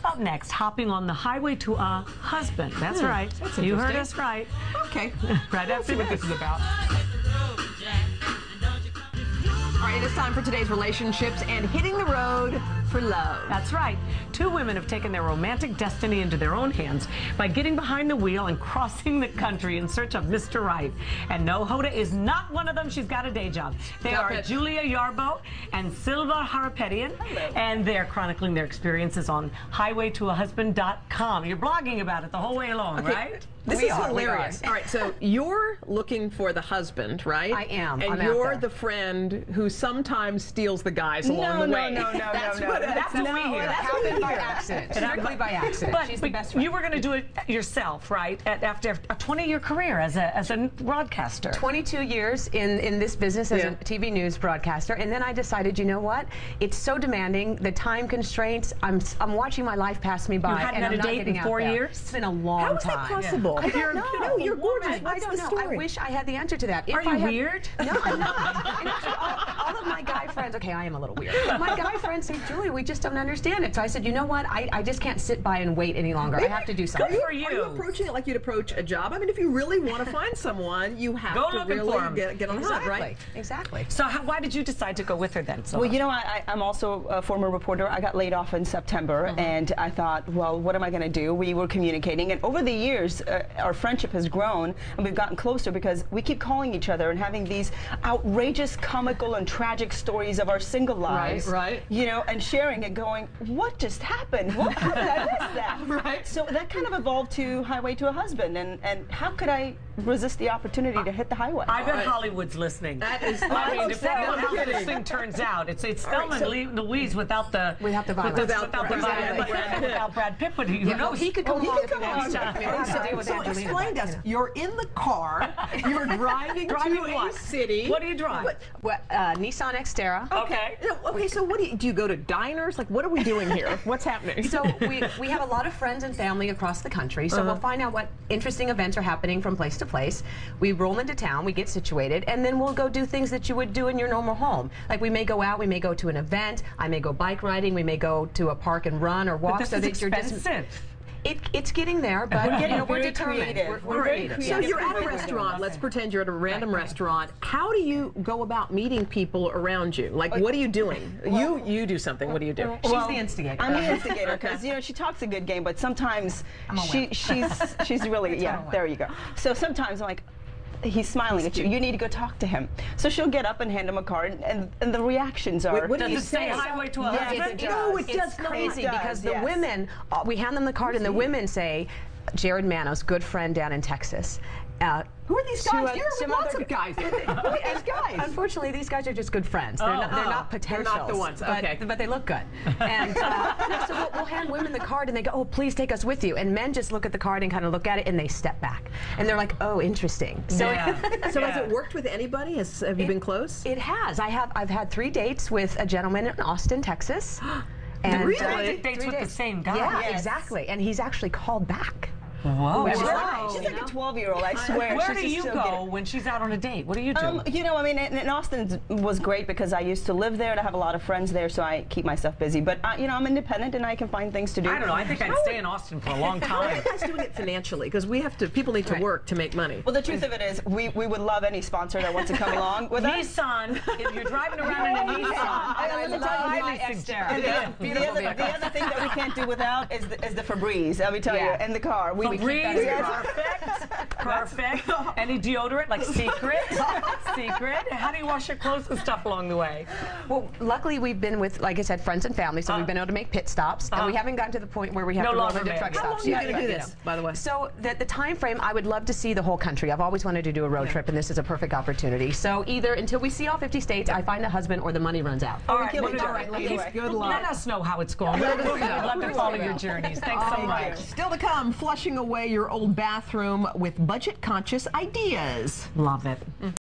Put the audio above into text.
Up next, hopping on the highway to a husband. That's right. You heard us right. Okay. Right after what this is about. All right, it is time for today's relationships and hitting the road for love. That's right. Two women have taken their romantic destiny into their own hands by getting behind the wheel and crossing the country in search of Mr. Right. And no, Hoda is not one of them. She's got a day job. They are Julia Yarbo and Silva Harapetian, and they're chronicling their experiences on highwaytoahusband.com. You're blogging about it the whole way along, right? This is hilarious. All right, so you're looking for the husband, right? I am. And you're the friend who sometimes steals the guys along the way. No. That's what we hear. That happened by accident. Strictly by accident. But, She's the best friend. You were going to do it yourself, right? After a 20-year career as a broadcaster. 22 years in this business as a TV news broadcaster, and then I decided, you know what? It's so demanding. The time constraints. I'm watching my life pass me by. You hadn't had a date in 4 years? It's been a long time. How is that possible? I don't know. No, you're gorgeous. I don't know. I wish I had the answer to that. Are you weird? No, I'm not. And actually, all of my guy friends, okay, I am a little weird. My guy friends say, Julie, we just don't understand it. So I said, you know what? I just can't sit by and wait any longer. I have to do something. Good for you. Are you approaching it like you'd approach a job? I mean, if you really want to find someone, you have to really get on the hunt, right? Exactly. So why did you decide to go with her then? Well, you know, I'm also a former reporter. I got laid off in September, and I thought, well, what am I going to do? We were communicating, and over the years, our friendship has grown, and we've gotten closer because we keep calling each other and having these outrageous, comical, and tragic stories of our single lives. Right. You know, and sharing it, going, what just happened? How did I miss that? Right. So that kind of evolved to Highway to a Husband, and how could I resist the opportunity to hit the highway? I bet Hollywood's listening. That is. I mean, depending on how this thing turns out, it's Thelma and Louise without the violence. without Brad Pitt, but who knows? He could come along if he wants to. So explain to us. You're in the car. You're driving to a city. What do you drive? Nissan Xterra. Okay. Okay. So what do you go to diners? Like, what are we doing here? What's happening? So we have a lot of friends and family across the country. So we'll find out what interesting events are happening from place to place. We roll into town. We get situated, and then we'll go do things that you would do in your normal home. Like we may go out. We may go to an event. I may go bike riding. We may go to a park and run or walk. But this is expensive. It's getting there, but we're determined. We're creative. So you're at a restaurant. Let's pretend you're at a random restaurant. How do you go about meeting people around you? Like, what are you doing? You do something. What do you do? She's the instigator. I'm the instigator because you know she talks a good game, but sometimes she's really there you go. So sometimes I'm like, he's smiling at you. You need to go talk to him. So she'll get up and hand him a card, and the reactions are. What does it say Highway to a Husband? No, it does not. It's crazy because the yes. women, we hand them the card, and the women say, Jared Manos, good friend down in Texas. Who are these guys? You're with lots of guys. Who are these guys? Unfortunately, these guys are just good friends. They're not potentials. They're not the ones. Okay. But they look good. And so we'll hand women the card, and they go, oh, please take us with you. And men just look at the card and kind of look at it, and they step back. And they're like, oh, interesting. So, so has it worked with anybody? Have you been close? It has. I've had 3 dates with a gentleman in Austin, Texas. And really? Dates with the same guy? Yeah, exactly. And he's actually called back. Whoa. She's like a 12-year-old, I swear. Where do you go when she's out on a date? What do you do? You know, I mean, in Austin was great because I used to live there and I have a lot of friends there, so I keep myself busy. But, you know, I'm independent and I can find things to do. I don't know. I think I'd stay in Austin for a long time. How are you guys doing it financially? Because people need to work to make money. Well, the truth of it is, we would love any sponsor that wants to come along with us. Nissan. If you're driving around in a Nissan, I love my Xterra. The other thing that we can't do without is the Febreze, let me tell you, in the car. Febreze, perfect. Any deodorant, like Secret? How do you wash your clothes and stuff along the way? Well, luckily we've been with, like I said, friends and family, so we've been able to make pit stops, and we haven't gotten to the point where we have to roll into truck stops. How long are you going to do this, by the way? So the time frame, I would love to see the whole country. I've always wanted to do a road trip, and this is a perfect opportunity. So either until we see all 50 states, I find a husband, or the money runs out. All right, good luck. Let us know how it's going. We'd love to follow your journeys. Thanks so much. Still to come, flushing away your old bathroom with budget-conscious ideas. Love it.